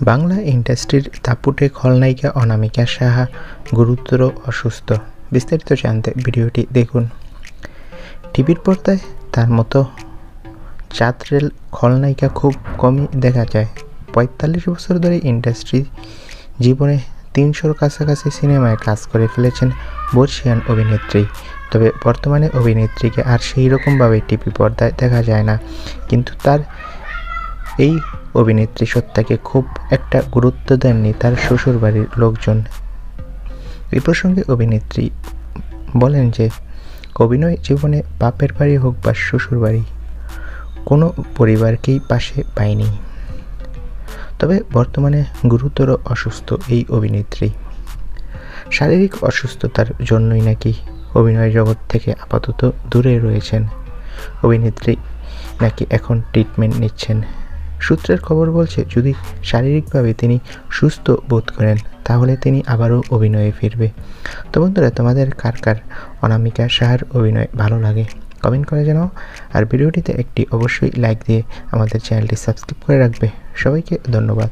বাংলা ইন্ডাস্ট্রির দাপুটে খলনায়িকা অনামিকা সাহা গুরুতর অসুস্থ। বিস্তারিত জানতে ভিডিওটি দেখুন। টিভির পর্দায় তার মতো চাঁদরেল খলনায়িকা খুব কমই দেখা যায়। ৪৫ বছর ধরে ইন্ডাস্ট্রি জীবনে ৩০০-র কাছাকাছি সিনেমায় কাজ করে ফেলেছেন বর্ষিয়ান অভিনেত্রী। তবে বর্তমানে অভিনেত্রীকে আর সেই রকমভাবে টিভি পর্দায় দেখা যায় না, কিন্তু তার এই অভিনেত্রী সত্তাকে খুব একটা গুরুত্ব দেননি তার শ্বশুরবাড়ির লোকজন। এই প্রসঙ্গে অভিনেত্রী বলেন যে, অভিনয় জীবনে বাপের বাড়ি হোক বা শ্বশুরবাড়ি, কোনো পরিবারকেই পাশে পায়নি। তবে বর্তমানে গুরুতর অসুস্থ এই অভিনেত্রী। শারীরিক অসুস্থতার জন্যই নাকি অভিনয় জগৎ থেকে আপাতত দূরে রয়েছেন। অভিনেত্রী নাকি এখন ট্রিটমেন্ট নিচ্ছেন। সূত্রের খবর বলছে, যদি শারীরিকভাবে তিনি সুস্থ বোধ করেন তাহলে তিনি আবারও অভিনয়ে ফিরবে। তো বন্ধুরা, তোমাদের কার কার অনামিকা সাহার অভিনয় ভালো লাগে কমেন্ট করে জানাও। আর ভিডিওটিতে একটি অবশ্যই লাইক দিয়ে আমাদের চ্যানেলটি সাবস্ক্রাইব করে রাখবে। সবাইকে ধন্যবাদ।